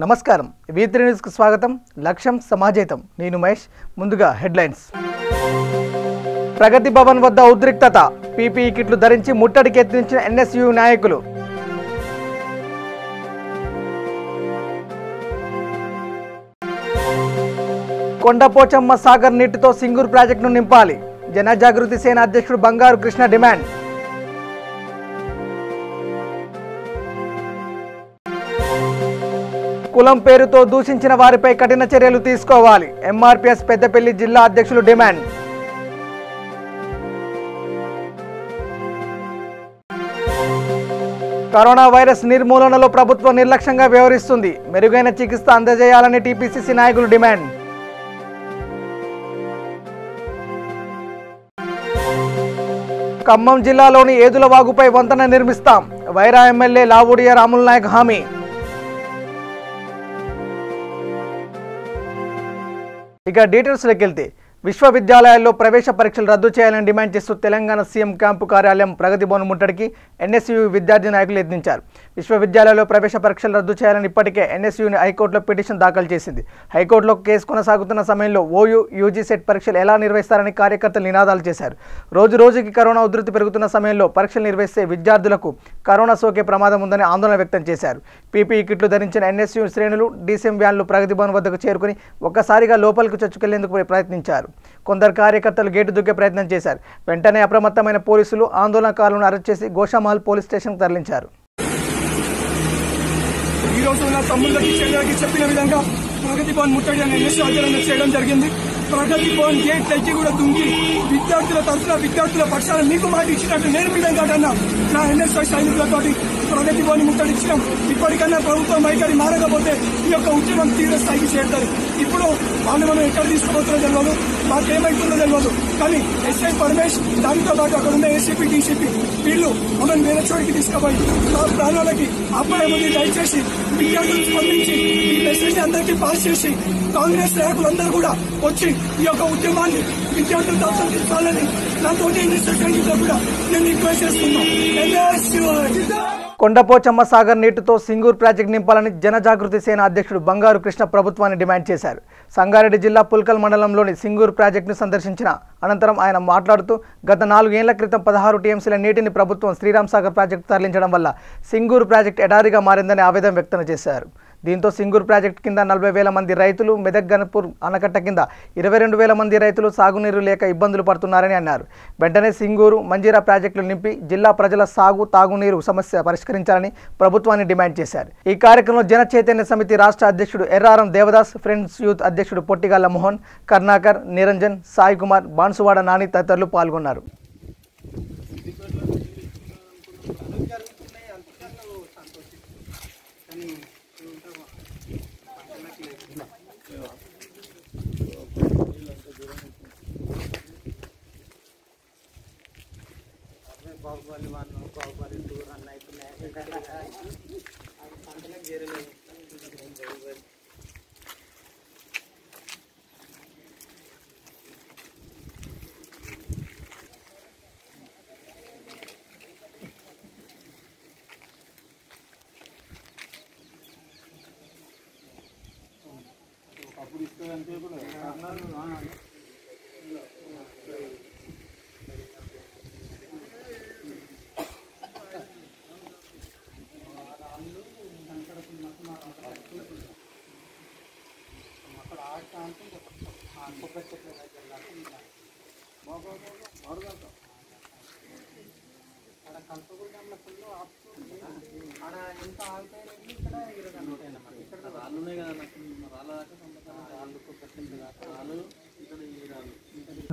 నమస్కారం V3 news కు స్వాగతం లక్ష్యం సమాజేతం నేను మహేష్ ముందుగా హెడ్లైన్స్ ప్రగతి భవన్ వద్ద ఉద్రిక్తత పీపీఈ కిట్లు ధరించి ముట్టడికి యత్నించిన ఎన్ఎస్యు నాయకులు కొండపోచమ్మ సాగర్ నీటితో సింగూరు ప్రాజెక్టును నింపాలి జనజాగృతి సేన అధ్యక్షుడు బంగారు కృష్ణ డిమాండ్ కులం పేరుతో దూషించిన వారిపై కఠిన చర్యలు తీసుకోవాలి ఎంఆర్పీఎస్ పెద్దపల్లి జిల్లా అధ్యక్షులు డిమాండ్ కరోనా వైరస్ నిర్మూలనలో ప్రభుత్వం నిర్లక్ష్యంగా వ్యవహరిస్తుంది మెరుగైన చికిత్స అందజేయాలని టీపీసీసీ నాయకులు డిమాండ్ ఖమ్మం జిల్లాలోని ఏదులవాగుపై వంతెన నిర్మిస్తాం వైరా ఎమ్మెల్యే లావుడియ రాముల నాయక్ హామీ ఇక డీటెయిల్స్లోకి వెళ్తే విశ్వవిద్యాలయాల్లో ప్రవేశ పరీక్షలు రద్దు చేయాలని డిమాండ్ చేస్తూ తెలంగాణ సీఎం క్యాంపు కార్యాలయం ప్రగతి భవన్ ముట్టడికి ఎన్ఎస్యు విద్యార్థి నాయకులు యత్నించారు విశ్వవిద్యాలయాల్లో ప్రవేశ పరీక్షలు రద్దు చేయాలని ఇప్పటికే ఎన్ఎస్యు హైకోర్టులో పిటిషన్ దాఖలు చేసింది హైకోర్టులో కేసు కొనసాగుతున్న సమయంలో ఓయూ యూజీ సెట్ పరీక్షలు ఎలా నిర్వహిస్తారని కార్యకర్తలు నినాదాలు చేశారు రోజు రోజుకి కరోనా ఉధృతి పెరుగుతున్న సమయంలో పరీక్షలు నిర్వహిస్తే విద్యార్థులకు కరోనా సోకే ప్రమాదం ఉందని ఆందోళన వ్యక్తం చేశారు పీపీఈ కిట్లు ధరించిన ఎన్ఎస్యు శ్రేణులు డీసీఎం వ్యాన్లు ప్రగతి భవన్ వద్దకు చేరుకుని ఒక్కసారిగా లోపలికి చొచ్చుకెళ్లేందుకు ప్రయత్నించారు కొందరు కార్యకర్తలు గేటు దూకే ప్రయత్నం చేశారు వెంటనే అప్రమత్తమైన పోలీసులు ఆందోళనకారులను అరెస్ట్ చేసి గోషామహల్ పోలీస్ స్టేషన్కు తరలించారు ఈ రోజు నా తమ్ముళ్ళకి చెల్లెలకి చెప్పిన విధంగా ప్రగతి భవన్ ముట్టడి అని ఎన్ఎస్యూ ఆచరణ చేయడం జరిగింది ప్రగతి భవన్ గేట్ తెచ్చి కూడా దుంకి విద్యార్థుల తరఫున విద్యార్థుల పక్షాన మీకు మాట ఇచ్చినట్టు నేను విధంగా కన్నా నా ఎన్ఎస్ఐ సైనికులతో ప్రగతి భవన్ ముట్టడి ఇచ్చినాం ఇప్పటికన్నా ప్రభుత్వం వైఖరి మారకపోతే ఈ యొక్క ఉద్యమం తీవ్ర స్థాయికి చేరుతారు ఇప్పుడు వాళ్ళు మనం ఎక్కడ తీసుకుపోతుందో తెలియదు మాకేమైతుందో తెలియదు కానీ ఎస్ఐ పరమేష్ దానితో పాటు అక్కడ ఉన్న ఏసీపీ డీసీపీ వీళ్ళు మమ్మల్ని వేరే చోటికి తీసుకుపోయి మా ప్రాణాలకి అపాయం ఉంది దయచేసి విద్యార్థులు స్పందించి ఈ మెసేజ్ అందరికీ పాస్ చేసి కాంగ్రెస్ నాయకులందరూ కూడా వచ్చి ఈ యొక్క ఉద్యమాన్ని విద్యార్థులు తప్పనించాలని నాతో కూడా నేను రిక్వెస్ట్ చేస్తున్నాను. కొండపోచమ్మ సాగర్ నీటితో సింగూరు ప్రాజెక్టు నింపాలని జనజాగృతి సేన అధ్యక్షుడు బంగారు కృష్ణ ప్రభుత్వాన్ని డిమాండ్ చేశారు సంగారెడ్డి జిల్లా పుల్కల్ మండలంలోని సింగూరు ప్రాజెక్టును సందర్శించిన అనంతరం ఆయన మాట్లాడుతూ గత 4 ఏళ్ల క్రితం 16 టీఎంసీల నీటిని ప్రభుత్వం శ్రీరామ్ సాగర్ ప్రాజెక్టు తరలించడం వల్ల సింగూరు ప్రాజెక్టు ఎడారిగా మారిందని ఆవేదన వ్యక్తం చేశారు దీంతో సింగూరు ప్రాజెక్టు కింద 40,000 మంది రైతులు మెదక్ గన్పూర్ ఆనకట్ట కింద 22,000 మంది రైతులు సాగునీరు లేక ఇబ్బందులు పడుతున్నారని అన్నారు వెంటనే సింగూరు మంజీరా ప్రాజెక్టులు నింపి జిల్లా ప్రజల సాగు తాగునీరు సమస్య పరిష్కరించాలని ప్రభుత్వాన్ని డిమాండ్ చేశారు ఈ కార్యక్రమంలో జన చైతన్య సమితి రాష్ట్ర అధ్యక్షుడు ఎర్రారం దేవదాస్ ఫ్రెండ్స్ యూత్ అధ్యక్షుడు పొట్టిగాళ్ల మోహన్ కర్ణాకర్ నిరంజన్ సాయి కుమార్ బాన్సువాడ నాని తదితరులు పాల్గొన్నారు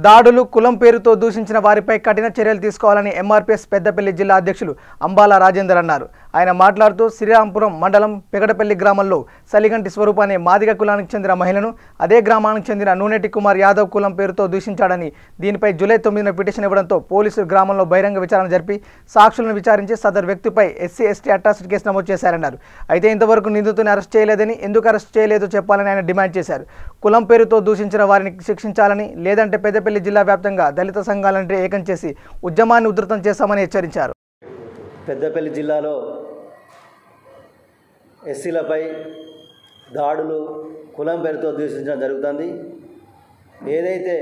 దాడులు కులం పేరుతో దూషించిన వారిపై కఠిన చర్యలు తీసుకోవాలని ఎంఆర్పీఎస్ పెద్దపల్లి జిల్లా అధ్యక్షులు అంబాల రాజేందర్ అన్నారు ఆయన మాట్లాడుతూ శ్రీరాంపురం మండలం పెగడపల్లి గ్రామంలో సలిగంటి స్వరూప్ అనే మాదిగ కులానికి చెందిన మహిళను అదే గ్రామానికి చెందిన నూనెటి కుమార్ యాదవ్ కులం పేరుతో దూషించాడని దీనిపై జూలై 9న పిటిషన్ ఇవ్వడంతో పోలీసులు గ్రామంలో బహిరంగ విచారణ జరిపి సాక్షులను విచారించి సదరు వ్యక్తిపై ఎస్సీ ఎస్టీ అట్రాసిటీ కేసు నమోదు చేశారన్నారు అయితే ఇంతవరకు నిందితుని అరెస్ట్ చేయలేదని ఎందుకు అరెస్ట్ చేయలేదో చెప్పాలని ఆయన డిమాండ్ చేశారు కులం పేరుతో దూషించిన వారిని శిక్షించాలని లేదంటే పెద్దపల్లి జిల్లా వ్యాప్తంగా దళిత సంఘాలంటే ఏకం చేసి ఉద్యమాన్ని ఉధృతం చేస్తామని హెచ్చరించారు పెద్దపల్లి జిల్లాలో ఎస్సీలపై దాడులు కులం పేరుతో దూషించడం జరుగుతుంది. ఏదైతే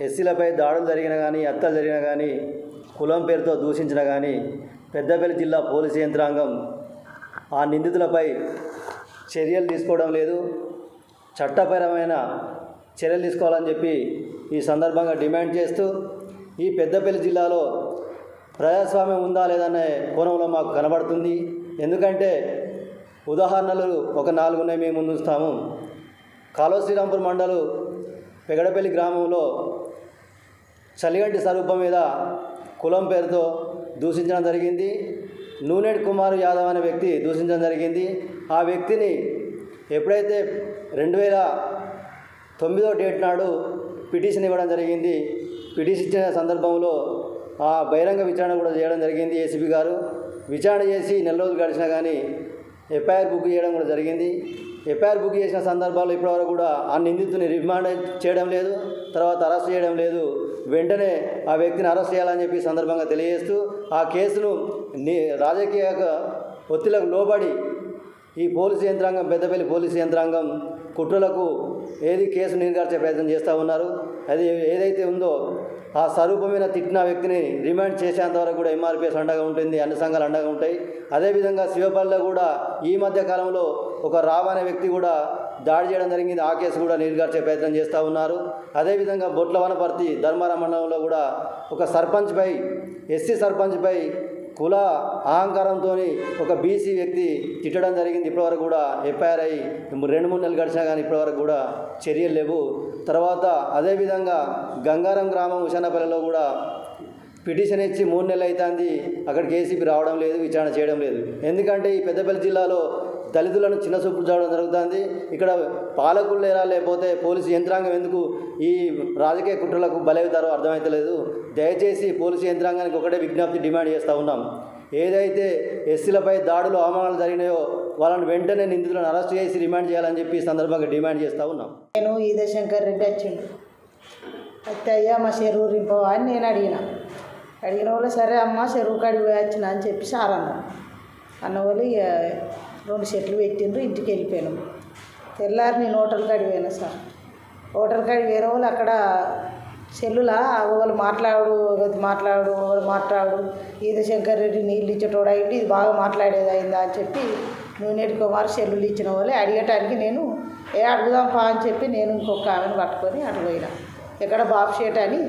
ఎస్సీలపై దాడులు జరిగినా కానీ, హత్యలు జరిగినా కానీ, కులం పేరుతో దూషించినా కానీ పెద్దపల్లి జిల్లా పోలీసు యంత్రాంగం ఆ నిందితులపై చర్యలు తీసుకోవడం లేదు. చట్టపరమైన చర్యలు తీసుకోవాలని చెప్పి ఈ సందర్భంగా డిమాండ్ చేస్తూ, ఈ పెద్దపల్లి జిల్లాలో ప్రజాస్వామ్యం ఉందా లేదనే కోణంలో మాకు కనబడుతుంది. ఎందుకంటే ఉదాహరణలు ఒక 4 ఉన్నాయి, మేము ముందుస్తాము. కాలువ శ్రీరాంపూర్ మండలు పెగడపల్లి గ్రామంలో చలిగంటి స్వరూపం మీద కులం పేరుతో దూషించడం జరిగింది. నూనెడ్ కుమార్ యాదవ్ అనే వ్యక్తి దూషించడం జరిగింది. ఆ వ్యక్తిని ఎప్పుడైతే 2009 డేట్ నాడు పిటిషన్ ఇవ్వడం జరిగింది. పిటిషన్ ఇచ్చిన సందర్భంలో ఆ బహిరంగ విచారణ కూడా చేయడం జరిగింది. ఏసీపీ గారు విచారణ చేసి నెల రోజులు గడిచినా కానీ ఎఫ్ఐఆర్ బుక్ చేయడం కూడా జరిగింది. ఎఫ్ఐఆర్ బుక్ చేసిన సందర్భాల్లో ఇప్పటివరకు కూడా ఆ నిందితుని రిమాండ్ చేయడం లేదు, తర్వాత అరెస్ట్ చేయడం లేదు. వెంటనే ఆ వ్యక్తిని అరెస్ట్ చేయాలని చెప్పి సందర్భంగా తెలియజేస్తూ, ఆ కేసును రాజకీయ ఒత్తిళ్లకు లోబడి ఈ పోలీసు యంత్రాంగం, పెద్దపల్లి పోలీసు యంత్రాంగం కుట్రలకు కేసు నీరుగార్చే ప్రయత్నం చేస్తూ ఉన్నారు. అది ఏదైతే ఉందో ఆ స్వరూపమైన తిట్టిన వ్యక్తిని రిమాండ్ చేసేంత వరకు కూడా ఎంఆర్పీఎస్ అండగా ఉంటుంది, అన్ని సంఘాలు అండగా ఉంటాయి. అదేవిధంగా శివపల్లిలో కూడా ఈ మధ్య కాలంలో ఒక రావు అనే వ్యక్తి కూడా దాడి చేయడం జరిగింది. ఆ కేసు కూడా నీరుగార్చే ప్రయత్నం చేస్తూ ఉన్నారు. అదేవిధంగా బొట్ల వనపర్తి ధర్మారం మండలంలో కూడా ఒక సర్పంచ్పై, ఎస్సీ సర్పంచ్పై కుల అహంకారంతో ఒక బీసీ వ్యక్తి తిట్టడం జరిగింది. ఇప్పటివరకు కూడా ఎఫ్ఐఆర్ అయ్యి 2-3 నెలలు గడిచినా కానీ ఇప్పటివరకు కూడా చర్యలు లేవు. తర్వాత అదేవిధంగా గంగారం గ్రామం ఉషానపల్లిలో కూడా పిటిషన్ ఇచ్చి 3 నెలలు అవుతుంది, అక్కడికి ఏసీపీ రావడం లేదు, విచారణ చేయడం లేదు. ఎందుకంటే ఈ పెద్దపల్లి జిల్లాలో దళితులను చిన్న చూపు చూడడం జరుగుతుంది. ఇక్కడ పాలకులు లేరా, లేకపోతే పోలీసు యంత్రాంగం ఎందుకు ఈ రాజకీయ కుట్రలకు బలవుతారో అర్థమవుతలేదు. దయచేసి పోలీసు యంత్రాంగానికి ఒకటే విజ్ఞప్తి డిమాండ్ చేస్తూ ఉన్నాం. ఏదైతే ఎస్సీలపై దాడులు, అవమానాలు జరిగినాయో వాళ్ళని వెంటనే నిందితులను అరెస్ట్ చేసి రిమాండ్ చేయాలని చెప్పి ఈ సందర్భంగా డిమాండ్ చేస్తూ ఉన్నాం. నేను ఈదే శంకర్ రెడ్డి వచ్చిండు, అయితే అయ్యా మా చెరువు రింపవా అని నేను అడిగిన వాళ్ళు సరే అమ్మ చెరువు కాడికి పోయి వచ్చిన అని చెప్పి సార్ అన్న వాళ్ళు 2 సెట్లు పెట్టిండ్రు, ఇంటికి వెళ్ళిపోయాను. తెల్లారి నేను హోటల్ కాడికి పోయినా సార్. హోటల్ కాడికి వేరే వాళ్ళు అక్కడ సెల్లులా ఒకళ్ళు మాట్లాడు ఈదే శంకర్ రెడ్డి నీళ్ళు ఇచ్చేటోడు అయింది, ఇది బాగా మాట్లాడేది అయిందా అని చెప్పి నూనెటి కుమార్ సెల్లులు ఇచ్చిన వాళ్ళే అడిగటానికి నేను అడుగుదాం పా అని చెప్పి నేను ఇంకొక ఆమెను పట్టుకొని అటు పోయినా. ఎక్కడ బాబు షేట్ అని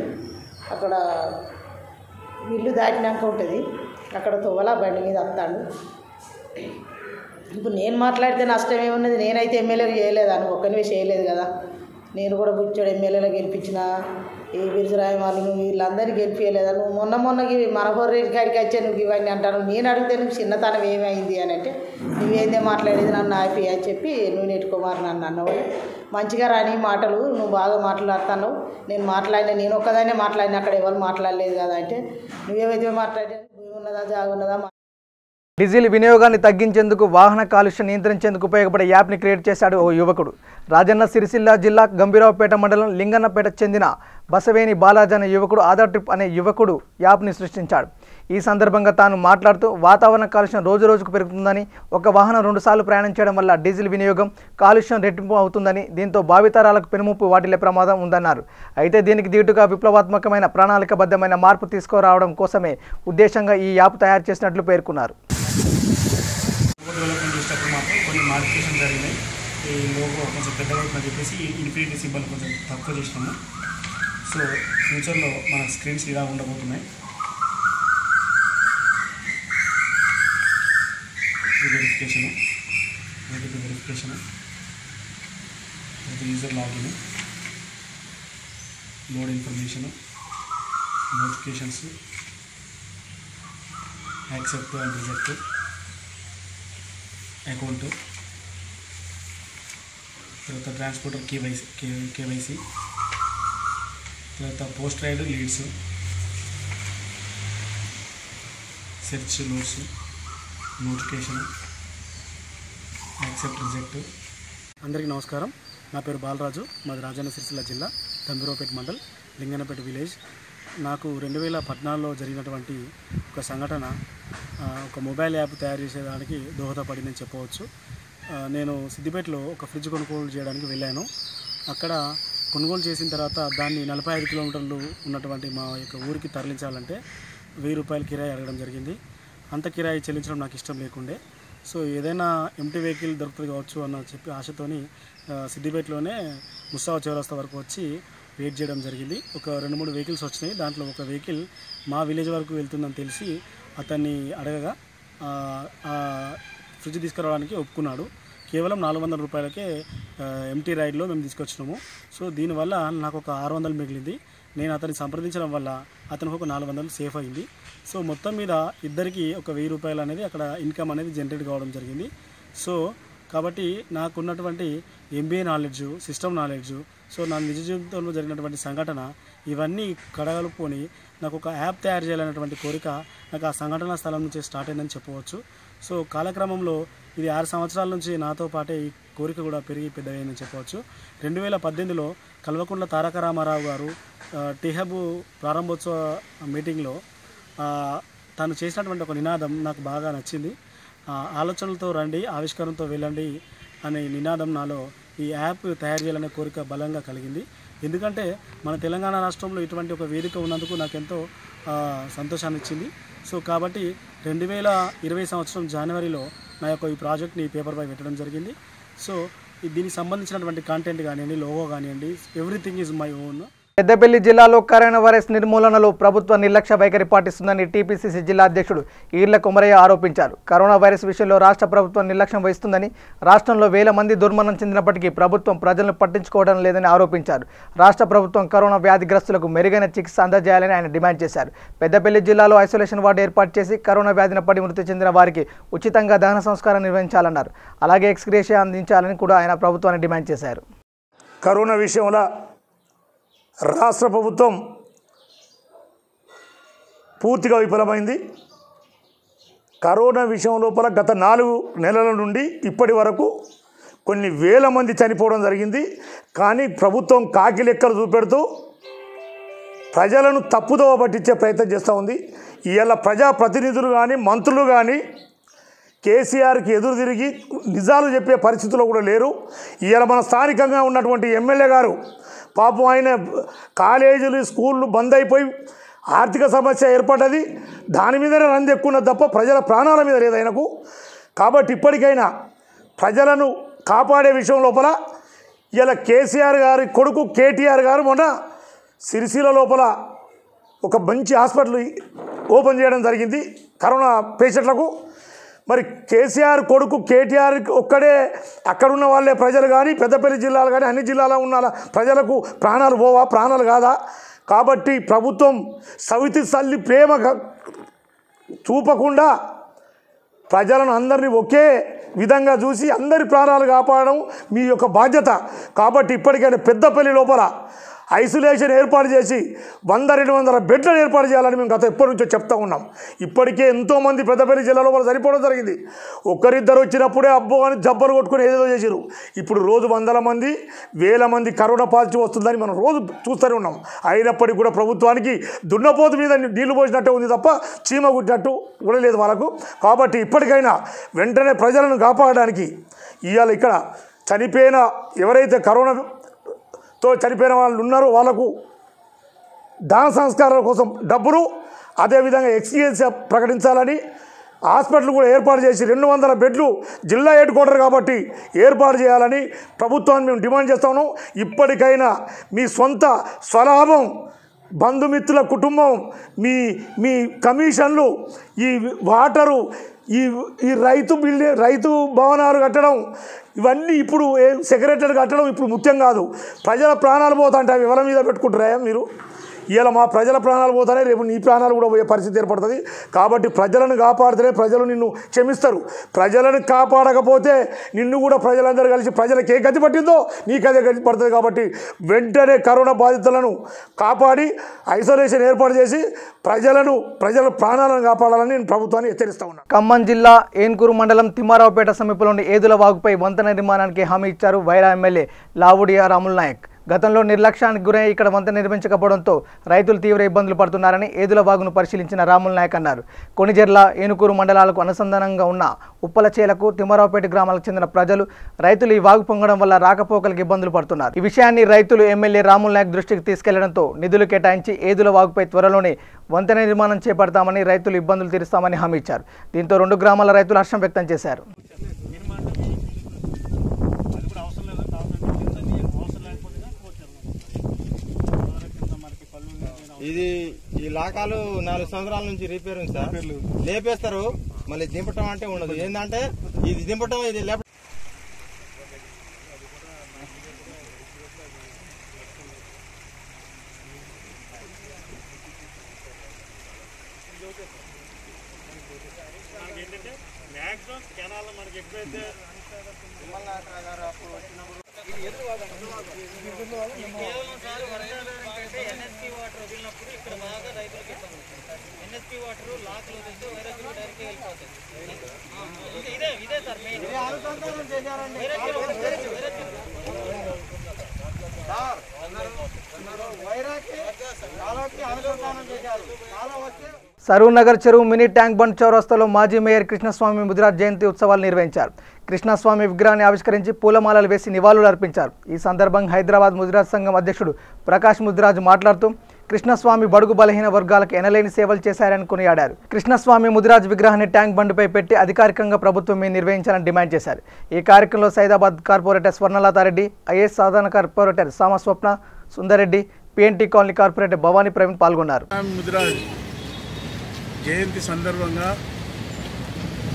అక్కడ ఇల్లు దాటినాక ఉంటుంది, అక్కడ తువ్వల బండి మీద వస్తాడు. ఇప్పుడు నేను మాట్లాడితే నష్టం ఏమున్నది, నేనైతే ఎమ్మెల్యేలు చేయలేదు, ఒక్కనివే చేయలేదు కదా. నేను కూడా బుచ్చాడు ఎమ్మెల్యేలో గెలిపించిన, ఈ బిరుసురాయి వాళ్ళు వీళ్ళందరినీ గెలిపించలేదా. నువ్వు మొన్నకి మనహోరెడ్డి కాడికి వచ్చా నువ్వు ఇవన్నీ అంటాను. నేను అడిగితే నువ్వు చిన్నతనం ఏమైంది అని అంటే నువ్వేందే మాట్లాడేది నన్ను ఆపి అని చెప్పి నూనెటి కుమార్ నన్ను అన్నవాళ్ళు. మంచిగా రాని మాటలు నువ్వు బాగా మాట్లాడుతున్నావు, నేను ఒక్కదాన్నే మాట్లాడిన, అక్కడ ఎవరు మాట్లాడలేదు కదా అంటే నువ్వేమైతే మాట్లాడే భూమి ఉన్నదా జాగున్నదా. డీజిల్ వినియోగాన్ని తగ్గించేందుకు, వాహన కాలుష్యం నియంత్రించేందుకు ఉపయోగపడే యాప్ని క్రియేట్ చేశాడు ఓ యువకుడు. రాజన్న సిరిసిల్ల జిల్లా గంభీరావుపేట మండలం లింగన్నపేట చెందిన బసవేని బాలాజీ అనే యువకుడు ఆధార్ ట్రిప్ అనే యువకుడు యాప్ని సృష్టించాడు. ఈ సందర్భంగా తాను మాట్లాడుతూ వాతావరణ కాలుష్యం రోజురోజుకు పెరుగుతుందని, ఒక వాహనం 2 సార్లు ప్రయాణం చేయడం వల్ల డీజిల్ వినియోగం, కాలుష్యం రెట్టింపు అవుతుందని, దీంతో భావితరాలకు పెనుముప్పు వాటిల్లే ప్రమాదం ఉందన్నారు. అయితే దీనికి దీటుగా విప్లవాత్మకమైన ప్రణాళికబద్ధమైన మార్పు తీసుకురావడం కోసమే ఉద్దేశంగా ఈ యాప్ తయారు చేసినట్లు పేర్కొన్నారు. డెవలప్మెంట్ చేసేటప్పుడు మాత్రం కొన్ని మాడిఫికేషన్ జరిగినాయి. ఈ లోగో కొంచెం పెద్దగా అవుతుందని చెప్పేసి ఇన్ఫినిటీ సింబల్ కొంచెం తక్కువ చేసినాము. సో ఫ్యూచర్లో మన స్క్రీన్స్ ఇలా ఉండబోతున్నాయి. Verification, user login, load information, notifications, accept and reject, account, తర్వాత ట్రాన్స్పోర్టర్ కేవైసీ, తర్వాత post ride leads, search loads, notification, accept reject. అందరికీ నమస్కారం. నా పేరు బాలరాజు, మాది రాజన్న సిరిసిల్ల జిల్లా గంభీరావుపేట మండల్ లింగన్నపేట విలేజ్. నాకు 2014లో జరిగినటువంటి ఒక సంఘటన ఒక మొబైల్ యాప్ తయారు చేసేదానికి దోహదపడిందని చెప్పవచ్చు. నేను సిద్దిపేటలో ఒక ఫ్రిడ్జ్ కొనుగోలు చేయడానికి వెళ్ళాను. అక్కడ కొనుగోలు చేసిన తర్వాత దాన్ని 45 కిలోమీటర్లు ఉన్నటువంటి మా యొక్క ఊరికి తరలించాలంటే 1000 రూపాయలు కిరాయి అడగడం జరిగింది. అంత కిరాయి చెల్లించడం నాకు ఇష్టం లేకుండే. సో ఏదైనా ఎంటీ వెహికల్ దొరుకుతుంది కావచ్చు అన్న చెప్పి ఆశతోని సిద్దిపేటలోనే ముస్తాఫా చౌరస్తా వరకు వచ్చి వెయిట్ చేయడం జరిగింది. ఒక 2-3 వెహికల్స్ వచ్చినాయి. దాంట్లో ఒక వెహికల్ మా విలేజ్ వరకు వెళ్తుందని తెలిసి అతన్ని అడగగా ఫ్రిడ్జ్ తీసుకురావడానికి ఒప్పుకున్నాడు. కేవలం 400 రూపాయలకే ఎంటీ రైడ్లో మేము తీసుకొచ్చినాము. సో దీనివల్ల నాకు ఒక 600 మిగిలింది. నేను అతన్ని సంప్రదించడం వల్ల అతనికి ఒక 400 సేఫ్ అయింది. సో మొత్తం మీద ఇద్దరికి ఒక 1000 రూపాయలు అనేది అక్కడ ఇన్కమ్ అనేది జనరేట్ కావడం జరిగింది. సో కాబట్టి నాకున్నటువంటి MBA knowledge, system knowledge, so నా నిజ జీవితంలో జరిగినటువంటి సంఘటన ఇవన్నీ కడగలుపుకొని నాకు ఒక యాప్ తయారు చేయాలనేటువంటి కోరిక నాకు ఆ సంఘటన స్థలం నుంచి స్టార్ట్ అయిందని చెప్పవచ్చు. సో కాలక్రమంలో ఇది 6 సంవత్సరాల నుంచి నాతో పాటే ఈ కోరిక కూడా పెరిగి పెద్దగైందని చెప్పవచ్చు. 2018లో కల్వకుంట్ల తారక రామారావు గారు టీహబ్ ప్రారంభోత్సవ మీటింగ్లో తను చేసినటువంటి ఒక నినాదం నాకు బాగా నచ్చింది. ఆలోచనలతో రండి, ఆవిష్కరణతో వెళ్ళండి అనే నినాదం నాలో ఈ యాప్ తయారు చేయాలనే కోరిక బలంగా కలిగింది. ఎందుకంటే మన తెలంగాణ రాష్ట్రంలో ఇటువంటి ఒక వేదిక ఉన్నందుకు నాకెంతో సంతోషాన్ని ఇచ్చింది. సో కాబట్టి 2020 సంవత్సరం జనవరిలో నా యొక్క ఈ ప్రాజెక్ట్ని పేపర్పై పెట్టడం జరిగింది. సో దీనికి సంబంధించినటువంటి కంటెంట్ కానివ్వండి, లోగో కానివ్వండి, everything is my own. Peddapalli జిల్లాలో కరోనా వైరస్ నిర్మూలనలో ప్రభుత్వ నిర్లక్ష్య వైఖరి పాటిస్తుందని టీపీసీసీ జిల్లా అధ్యక్షుడు ఈర్ల కుమరయ్య ఆరోపించారు. కరోనా వైరస్ విషయంలో రాష్ట్ర ప్రభుత్వం నిర్లక్ష్యం వహిస్తుందని, రాష్ట్రంలో వేల మంది దుర్మరణం చెందినప్పటికీ ప్రభుత్వం ప్రజలను పట్టించుకోవడం లేదని ఆరోపించారు. రాష్ట్ర ప్రభుత్వం కరోనా వ్యాధిగ్రస్తులకు మెరుగైన చికిత్స అందజేయాలని ఆయన డిమాండ్ చేశారు. పెద్దపల్లి జిల్లాలో ఐసోలేషన్ వార్డు ఏర్పాటు చేసి కరోనా వ్యాధిన పడి మృతి చెందిన వారికి ఉచితంగా దహన సంస్కారం నిర్వహించాలన్నారు. అలాగే ఎక్స్గ్రేషియా అందించాలని కూడా ఆయన ప్రభుత్వాన్ని డిమాండ్ చేశారు. కరోనా విషయంలో రాష్ట్ర ప్రభుత్వం పూర్తిగా విఫలమైంది. కరోనా విషయం లోపల గత 4 నెలల నుండి ఇప్పటి వరకు కొన్ని వేల మంది చనిపోవడం జరిగింది. కానీ ప్రభుత్వం కాకి లెక్కలు చూపెడుతూ ప్రజలను తప్పుదోవ పట్టించే ప్రయత్నం చేస్తూ ఉంది. ఇవాళ ప్రజాప్రతినిధులు కానీ మంత్రులు కానీ కేసీఆర్కి ఎదురు తిరిగి నిజాలు చెప్పే పరిస్థితుల్లో కూడా లేరు. ఇవాళ మన స్థానికంగా ఉన్నటువంటి ఎమ్మెల్యే గారు పాపం ఆయన కాలేజీలు, స్కూళ్ళు బంద్ అయిపోయి ఆర్థిక సమస్య ఏర్పడ్డది. దాని మీదనే రందెక్కున్నది తప్ప ప్రజల ప్రాణాల మీద లేదు ఆయనకు. కాబట్టి ఇప్పటికైనా ప్రజలను కాపాడే విషయం లోపల ఇలా కేసీఆర్ గారి కొడుకు కేటీఆర్ గారు మొన్న సిరిసిల్ల లోపల ఒక మంచి హాస్పిటల్ ఓపెన్ చేయడం జరిగింది కరోనా పేషెంట్లకు. మరి కేసీఆర్ కొడుకు కేటీఆర్ ఒక్కడే అక్కడున్న వాళ్ళే ప్రజలు కానీ పెద్దపల్లి జిల్లాలు కానీ అన్ని జిల్లాలో ఉన్న ప్రజలకు ప్రాణాలు పోవా, ప్రాణాలు కాదా? కాబట్టి ప్రభుత్వం సవితి తల్లి ప్రేమ చూపకుండా ప్రజలను అందరినీ ఒకే విధంగా చూసి అందరి ప్రాణాలు కాపాడడం మీ యొక్క బాధ్యత. కాబట్టి ఇప్పటికైనా పెద్దపల్లి లోపల ఐసోలేషన్ ఏర్పాటు చేసి 100-200 బెడ్లను ఏర్పాటు చేయాలని మేము గత ఎప్పటి నుంచో చెప్తా ఉన్నాం. ఇప్పటికే ఎంతోమంది పెద్దపల్లి జిల్లాలో వాళ్ళు చనిపోవడం జరిగింది. ఒక్కరిద్దరు వచ్చినప్పుడే అబ్బో అని జబ్బలు కొట్టుకుని ఏదేదో చేశారు. ఇప్పుడు రోజు 100 మంది, 1000 మంది కరోనా పాజిటివ్ వస్తుందని మనం రోజు చూస్తూనే ఉన్నాం. అయినప్పటికీ కూడా ప్రభుత్వానికి దున్నపోతు మీద నీళ్లు పోసినట్టే ఉంది తప్ప చీమ కుట్టినట్టు కూడా లేదు వాళ్ళకు. కాబట్టి ఇప్పటికైనా వెంటనే ప్రజలను కాపాడడానికి ఇవాళ ఇక్కడ చనిపోయిన ఎవరైతే కరోనాతో చనిపోయిన వాళ్ళు ఉన్నారో వాళ్ళకు దాన సంస్కారాల కోసం డబ్బులు, అదేవిధంగా ఎక్స్గ్రేషియా ప్రకటించాలని హాస్పిటల్ కూడా ఏర్పాటు చేసి 200 బెడ్లు జిల్లా హెడ్ క్వార్టర్ కాబట్టి ఏర్పాటు చేయాలని ప్రభుత్వాన్ని మేము డిమాండ్ చేస్తా ఉన్నాం. ఇప్పటికైనా మీ సొంత స్వలాభం, బంధుమిత్రుల కుటుంబం, మీ కమిషన్లు, ఈ వాటరు, ఈ రైతు భవనాలు కట్టడం, ఇవన్నీ ఇప్పుడు సెక్రటరీ కట్టడం ఇప్పుడు ముఖ్యం కాదు. ప్రజల ప్రాణాలు పోతుంటే అవి ఎవరి మీద పెట్టుకుంటారా మీరు? ఇలా మా ప్రజల ప్రాణాలు పోతానే రేపు నీ ప్రాణాలు కూడా పోయే పరిస్థితి ఏర్పడుతుంది. కాబట్టి ప్రజలను కాపాడితేనే ప్రజలు నిన్ను క్షమిస్తారు. ప్రజలను కాపాడకపోతే నిన్ను కూడా ప్రజలందరూ కలిసి ప్రజలకు ఏ గతి పట్టిందో నీకు అదే గతి పడుతుంది. కాబట్టి వెంటనే కరోనా బాధితులను కాపాడి ఐసోలేషన్ ఏర్పాటు చేసి ప్రజల ప్రాణాలను కాపాడాలని నేను ప్రభుత్వాన్ని హెచ్చరిస్తా ఉన్నాను. ఖమ్మం జిల్లా ఏన్కూరు మండలం తిమ్మారావుపేట సమీపంలోని ఏదుల వాగుపై వంతెన నిర్మాణానికి హామీ ఇచ్చారు వైరా ఎమ్మెల్యే లావుడియా రాముల్ నాయక్. గతంలో నిర్లక్ష్యానికి గురై ఇక్కడ వంతెన నిర్మించకపోవడంతో రైతులు తీవ్ర ఇబ్బందులు పడుతున్నారని ఏదుల వాగును పరిశీలించిన రాముల నాయక్ అన్నారు. కొణిజెర్ల, ఏనుకూరు మండలాలకు అనుసంధానంగా ఉన్న ఉప్పలచేలకు, తిమ్మరావుపేట గ్రామాలకు చెందిన ప్రజలు, రైతులు ఈ వాగు పొంగడం వల్ల రాకపోకలకు ఇబ్బందులు పడుతున్నారు. ఈ విషయాన్ని రైతులు ఎమ్మెల్యే రాముల నాయక్ దృష్టికి తీసుకెళ్లడంతో నిధులు కేటాయించి ఏదుల వాగుపై త్వరలోనే వంతెన నిర్మాణం చేపడతామని, రైతులు ఇబ్బందులు తీరుస్తామని హామీ ఇచ్చారు. దీంతో 2 గ్రామాల రైతులు హర్షం వ్యక్తం చేశారు. ఇది ఈ లాకాలు 4 సంవత్సరాల నుంచి రిపేర్ ఉంది సార్. లేపేస్తారు, మళ్ళీ దింపటం అంటే ఉండదు. ఏంటంటే ఇది దింపటం, ఇది లేప సరూర్ నగర్ చెరువు మినీ ట్యాంక్ బండ్ చౌరస్తాలో మాజీ మేయర్ కృష్ణస్వామి ముదిరాజ్ జయంతి ఉత్సవాలు నిర్వహించారు. కృష్ణస్వామి విగ్రహాన్ని ఆవిష్కరించి పూలమాలలు వేసి నివాళులు అర్పించారు. ఈ సందర్భంగా హైదరాబాద్ ముదిరాజ్ సంఘం అధ్యక్షుడు ప్రకాష్ ముదిరాజ్ మాట్లాడుతూ కృష్ణస్వామి బడుగు బలహీన వర్గాలకు ఎనలేని సేవలు చేశారని కొనియాడారు. కృష్ణస్వామి ముదిరాజ్ విగ్రహాన్ని ట్యాంక్ బండ్పై పెట్టి అధికారికంగా ప్రభుత్వమే నిర్వహించాలని డిమాండ్ చేశారు. ఈ కార్యక్రమంలో సైదాబాద్ కార్పొరేటర్ స్వర్ణలతారెడ్డి, ఐఏఎస్ సాధారణ corporator Sama Swapna Sundar Reddy, PNT colony corporator Bhavani Praveen పాల్గొన్నారు. ముదిరాజ్ జయంతి సందర్భంగా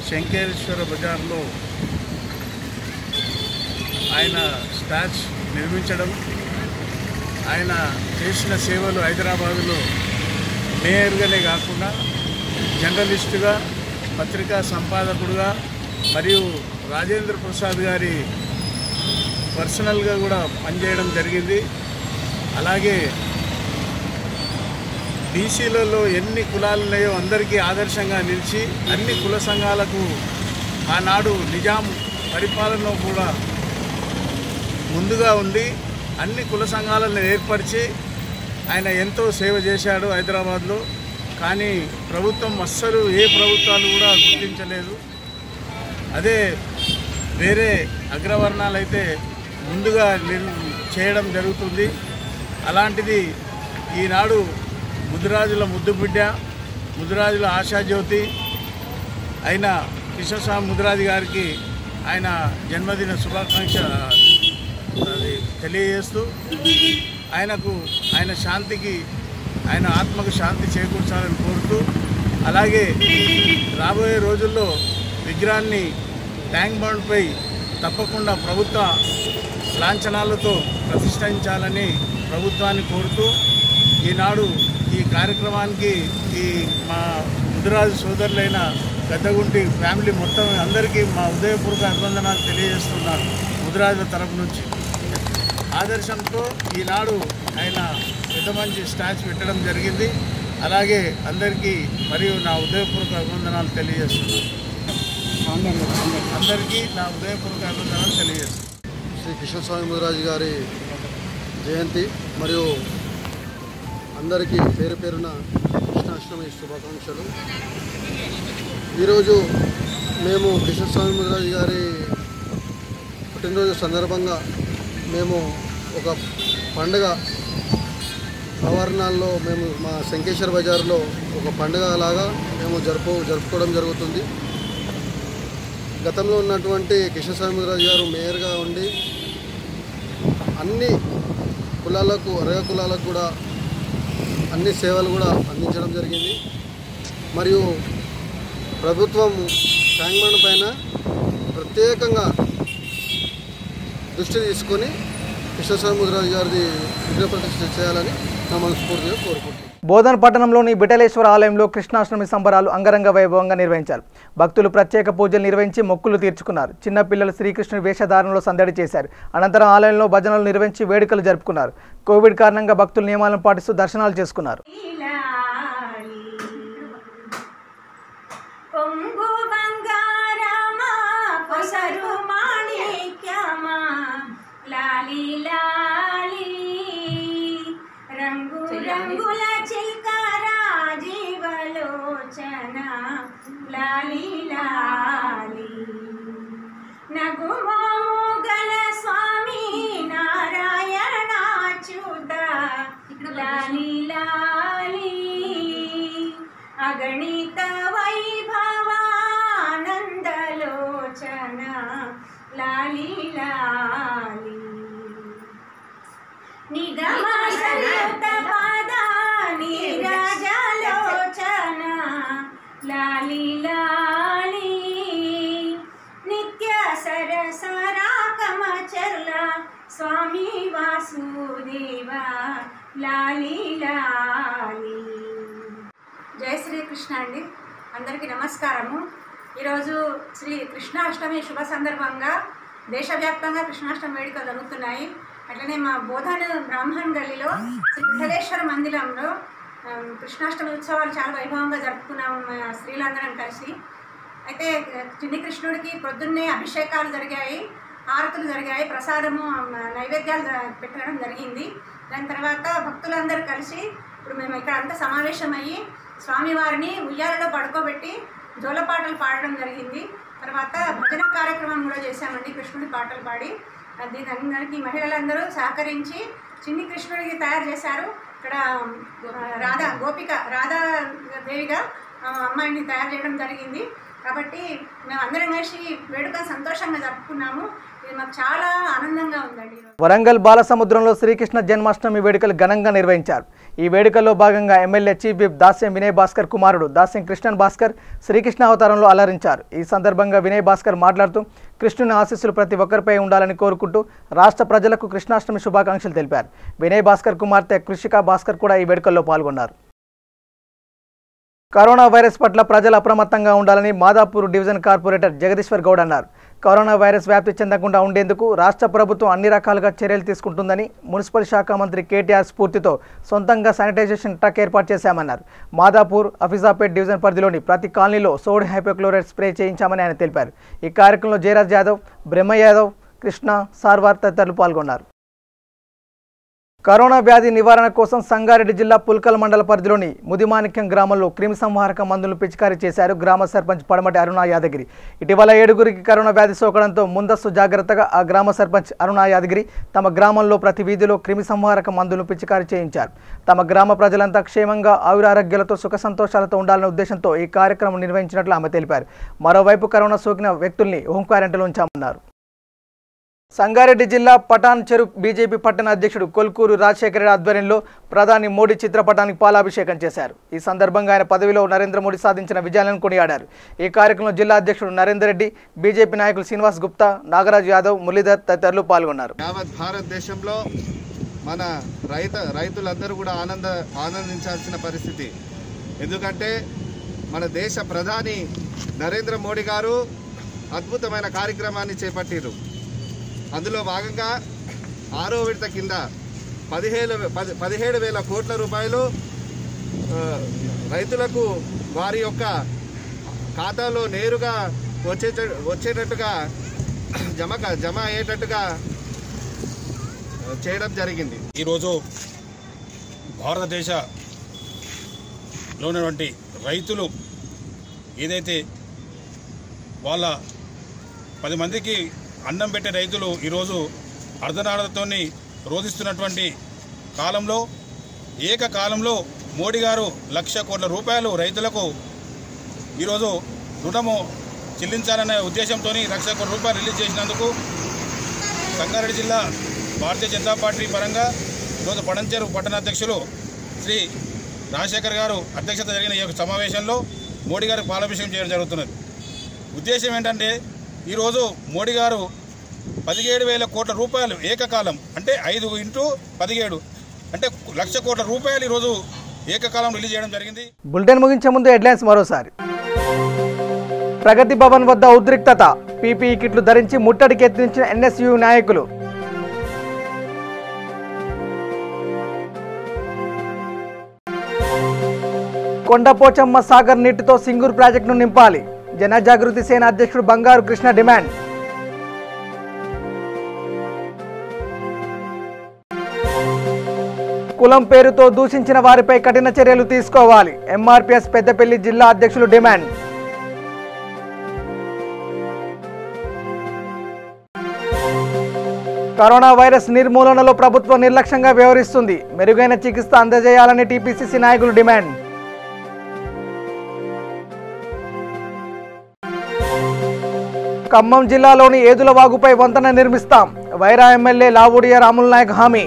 శంకేశ్వర బజార్లో ఆయన స్టాచ్యూ నిర్మించడం, ఆయన చేసిన సేవలు హైదరాబాదులో మేయర్గానే కాకుండా జర్నలిస్టుగా, పత్రికా సంపాదకుడుగా మరియు రాజేంద్ర ప్రసాద్ గారి పర్సనల్గా కూడా పనిచేయడం జరిగింది. అలాగే బీసీలలో ఎన్ని కులాలు ఉన్నాయో అందరికీ ఆదర్శంగా నిలిచి అన్ని కుల సంఘాలకు ఆనాడు నిజాం పరిపాలనలో కూడా ముందుగా ఉండి అన్ని కుల సంఘాలను ఏర్పరిచి ఆయన ఎంతో సేవ చేశాడు హైదరాబాద్లో. కానీ ప్రభుత్వం అస్సలు ఏ ప్రభుత్వాలు కూడా గుర్తించలేదు. అదే వేరే అగ్రవర్ణాలు అయితే ముందుగా చేయడం జరుగుతుంది. అలాంటిది ఈనాడు ముదిరాజుల ముద్దుబిడ్డ, ముదిరాజుల ఆశాజ్యోతి అయిన కృష్ణస్వామి ముదిరాజు గారికి ఆయన జన్మదిన శుభాకాంక్ష తెలియజేస్తూ ఆయనకు, ఆయన శాంతికి, ఆయన ఆత్మకు శాంతి చేకూర్చాలని కోరుతూ, అలాగే రాబోయే రోజుల్లో విగ్రహాన్ని ట్యాంక్ బండ్పై తప్పకుండా ప్రభుత్వ లాంఛనాలతో ప్రతిష్ఠించాలని ప్రభుత్వాన్ని కోరుతూ ఈనాడు ఈ కార్యక్రమానికి ఈ మా ముదిరాజు సోదరులైన గద్దగుంటి ఫ్యామిలీ మొత్తం అందరికీ మా ఉదయపూర్వక అభివందనాలు తెలియజేస్తున్నాను. ముదిరాజుల తరపు నుంచి ఆదర్శంతో ఈనాడు ఆయన పెద్ద మంచి స్టాచ్యూ పెట్టడం జరిగింది. అలాగే అందరికీ మరియు నా ఉదయపూర్వక అభివందనాలు తెలియజేస్తున్నాను. అందరికీ నా ఉదయపూర్వక అభివందనాలు తెలియజేస్తున్నాను. శ్రీ కృష్ణస్వామి ముదిరాజు గారి జయంతి మరియు అందరికీ పేరు పేరున కృష్ణాష్టమి శుభాకాంక్షలు. ఈరోజు మేము కృష్ణస్వామి ముదిరాజు గారి పుట్టినరోజు సందర్భంగా మేము ఒక పండుగ ఆవరణాల్లో మేము మా శంకేశ్వర బజార్లో ఒక పండుగ లాగా మేము జరుపుకోవడం జరుగుతుంది. గతంలో ఉన్నటువంటి కృష్ణస్వామి ముదిరాజు గారు మేయర్గా ఉండి అన్ని కులాలకు, అరగ కులాలకు కూడా అన్ని సేవలు కూడా అందించడం జరిగింది. మరియు ప్రభుత్వం ట్యాంక్ బండ్ పైన ప్రత్యేకంగా దృష్టి తీసుకొని కృష్ణస్వామి ముదిరాజు గారిది విగ్రహ ప్రతిష్ఠ చేయాలని నా మనస్ఫూర్తిగా కోరుకుంటున్నాను. బోధన్ పట్టణంలోని బిటలేశ్వర ఆలయంలో కృష్ణాష్టమి సంబరాలు అంగరంగ వైభవంగా నిర్వహించారు. భక్తులు ప్రత్యేక పూజలు నిర్వహించి మొక్కులు తీర్చుకున్నారు. చిన్నపిల్లలు శ్రీకృష్ణుడి వేషధారణలో సందడి చేశారు. అనంతరం ఆలయంలో భజనలు నిర్వహించి వేడుకలు జరుపుకున్నారు. కోవిడ్ కారణంగా భక్తులు నియమాలను పాటిస్తూ దర్శనాలు చేసుకున్నారు. లాలి లాలి రంగుల చిల్కరా జీవలోచన లాలి లాలి నగుమోగల స్వామి నారాయణాచ్యుత లాలి లాలి అగణిత వైభవానందలోచన లాలి లాలి నిగమ సంయుత పాద నీరాజలోచన లాలి లాలి నిత్య సరసరాకమచర్ల స్వామి వాసుదేవ లాలి లాలి. జయ శ్రీకృష్ణ అండి, అందరికీ నమస్కారము. ఈరోజు శ్రీ కృష్ణాష్టమి శుభ సందర్భంగా దేశవ్యాప్తంగా కృష్ణాష్టమి వేడుకలు జరుగుతున్నాయి. అట్లనే మా బోధన బ్రాహ్మణ్ గల్లీలో శ్రీ విఠలేశ్వర మందిరంలో కృష్ణాష్టమి ఉత్సవాలు చాలా వైభవంగా జరుపుకున్నాము మా స్త్రీలందరం కలిసి. అయితే చిన్ని కృష్ణుడికి పొద్దున్నే అభిషేకాలు జరిగాయి, హారతులు జరిగాయి, ప్రసాదము నైవేద్యాలు పెట్టడం జరిగింది. దాని తర్వాత భక్తులందరూ కలిసి ఇప్పుడు మేము ఇక్కడ అంతా సమావేశమయ్యి స్వామివారిని ఉయ్యాలలో పడుకోబెట్టి జోలపాటలు పాడడం జరిగింది. తర్వాత భజన కార్యక్రమం కూడా చేశామండి, కృష్ణుడి పాటలు పాడి. దీని అందరికీ మహిళలందరూ సహకరించి చిన్ని కృష్ణుడికి తయారు చేశారు. ఇక్కడ రాధాదేవిగా అమ్మాయిని తయారు చేయడం జరిగింది. కాబట్టి మేము అందరం కలిసి వేడుక సంతోషంగా జరుపుకున్నాము. ఇది మాకు చాలా ఆనందంగా ఉందండి. వరంగల్ బాలసముద్రంలో శ్రీకృష్ణ జన్మాష్టమి వేడుకలు ఘనంగా నిర్వహించారు. ఈ వేడుకల్లో భాగంగా ఎమ్మెల్యే చీఫ్ విప్ దాస్యం వినయ్ భాస్కర్ కుమారుడు దాస్యం కృష్ణన్ భాస్కర్ శ్రీకృష్ణ అవతారంలో అలరించారు. ఈ సందర్భంగా వినయ్ భాస్కర్ మాట్లాడుతూ కృష్ణుని ఆశీస్సులు ప్రతి ఒక్కరిపై ఉండాలని కోరుకుంటూ రాష్ట్ర ప్రజలకు కృష్ణాష్టమి శుభాకాంక్షలు తెలిపారు. వినయ్ భాస్కర్ కుమార్తె కృషికా భాస్కర్ కూడా ఈ వేడుకల్లో పాల్గొన్నారు. కరోనా వైరస్ పట్ల ప్రజలు అప్రమత్తంగా ఉండాలని మాదాపూర్ డివిజన్ కార్పొరేటర్ జగదీశ్వర్ గౌడ్ అన్నారు. కరోనా వైరస్ వ్యాప్తి చెందకుండా ఉండేందుకు రాష్ట్ర ప్రభుత్వం అన్ని రకాలుగా చర్యలు తీసుకుంటుందని, మున్సిపల్ శాఖ మంత్రి కేటీఆర్ స్ఫూర్తితో సొంతంగా శానిటైజేషన్ ట్రక్ ఏర్పాటు చేశామన్నారు. మాదాపూర్ అఫీజాపేట్ డివిజన్ పరిధిలోని ప్రతి కాలనీలో సోడియం హైపోక్లోరైడ్ స్ప్రే చేయించామని ఆయన తెలిపారు. ఈ కార్యక్రమంలో జయరాజ్ యాదవ్, బ్రహ్మ యాదవ్, కృష్ణ, సార్వార్ తదితరులు పాల్గొన్నారు. కరోనా వ్యాధి నివారణ కోసం సంగారెడ్డి జిల్లా పుల్కల్ మండల పరిధిలోని ముదిమాణిక్యం గ్రామంలో క్రిమి సంహారక మందులను పిచికారీ చేశారు గ్రామ సర్పంచ్ పడమటి అరుణ యాదగిరి. ఇటీవల 7గురికి కరోనా వ్యాధి సోకడంతో ముందస్తు జాగ్రత్తగా ఆ గ్రామ సర్పంచ్ అరుణ యాదగిరి తమ గ్రామంలో ప్రతి వీధిలో క్రిమి సంహారక మందులను పిచికారీ చేయించారు. తమ గ్రామ ప్రజలంతా క్షేమంగా ఆయురారోగ్యాలతో సుఖ సంతోషాలతో ఉండాలనే ఉద్దేశంతో ఈ కార్యక్రమం నిర్వహించినట్లు ఆమె తెలిపారు. మరోవైపు కరోనా సోకిన వ్యక్తుల్ని హోం క్వారంటైన్లో ఉంచామన్నారు. సంగారెడ్డి జిల్లా పటాన్ చెరు బీజేపీ పట్టణ అధ్యక్షుడు కొల్కూరు రాజశేఖర రెడ్డి ఆధ్వర్యంలో ప్రధాని మోడీ చిత్రపటానికి పాలాభిషేకం చేశారు. ఈ సందర్భంగా ఆయన పదవిలో నరేంద్ర మోడీ సాధించిన విజయాలను కొనియాడారు. ఈ కార్యక్రమంలో జిల్లా అధ్యక్షుడు నరేందర్ రెడ్డి, బీజేపీ నాయకులు శ్రీనివాస్ గుప్తా, నాగరాజు యాదవ్, మురళీధర్ తదితరులు పాల్గొన్నారు. యావత్ భారతదేశంలో మన రైతులందరూ కూడా ఆనందించాల్సిన పరిస్థితి. ఎందుకంటే మన దేశ ప్రధాని నరేంద్ర మోడీ గారు అద్భుతమైన కార్యక్రమాన్ని చేపట్టారు. అందులో భాగంగా 6వ విడత కింద 17,000 కోట్ల రూపాయలు రైతులకు వారి యొక్క ఖాతాలో నేరుగా వచ్చేటట్టుగా జమ అయ్యేటట్టుగా చేయడం జరిగింది. ఈరోజు భారతదేశంలో ఉన్నటువంటి రైతులు ఏదైతే వాళ్ళ 10 మందికి అన్నం పెట్టే రైతులు ఈరోజు అర్ధనాడతో రోధిస్తున్నటువంటి కాలంలో ఏకకాలంలో మోడీ గారు 1,00,000 కోట్ల రూపాయలు రైతులకు ఈరోజు రుణము చెల్లించాలనే ఉద్దేశంతో 1,00,000 కోట్ల రూపాయలు రిలీజ్ చేసినందుకు సంగారెడ్డి జిల్లా భారతీయ జనతా పార్టీ పరంగా ఈరోజు పడంచేరు పట్టణ అధ్యక్షులు శ్రీ రాజశేఖర్ గారు అధ్యక్షత జరిగిన ఈ సమావేశంలో మోడీ గారికి పాలాభిషేకం చేయడం జరుగుతున్నది. ఉద్దేశం ఏంటంటే ఈరోజు మోడీ గారు 17,000 కోట్ల రూపాయలు ఏకకాలం అంటే 5 × 17 అంటే 1,00,000 కోట్ల రూపాయలు ఈరోజు ఏకకాలం రిలీజ్ చేయడం జరిగింది. బులెటిన్ ముగించే ముందు హెడ్లైన్స్ మరోసారి. ప్రగతి భవన్ వద్ద ఉద్రిక్తత, పీపీఈ కిట్లు ధరించి ముట్టడికి యత్నించిన ఎన్ఎస్యు నాయకులు. కొండపోచమ్మ సాగర్ నీటితో సింగూర్ ప్రాజెక్టును నింపాలి, జనజాగృతి సేన అధ్యక్షుడు బంగారు కృష్ణ డిమాండ్. కులం పేరుతో దూషించిన వారిపై కఠిన చర్యలు తీసుకోవాలి. ఎంఆర్పీఎస్ పెద్దపల్లి జిల్లా అధ్యక్షులు డిమాండ్. కరోనా వైరస్ నిర్మూలనలో ప్రభుత్వం నిర్లక్ష్యంగా వ్యవహరిస్తుంది. మెరుగైన చికిత్స అందజేయాలని టీపీసీసీ నాయకులు డిమాండ్. ఖమ్మం జిల్లాలోని ఏదుల వాగుపై వంతెన నిర్మిస్తాం. వైరా ఎమ్మెల్యే లావుడియ రాముల్ నాయక్ హామీ.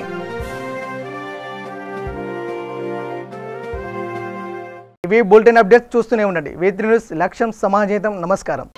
ఇవి బులెటిన్ అప్డేట్స్. చూస్తూనే ఉండండి V3 న్యూస్. లక్ష్యం సమాజేతం. నమస్కారం.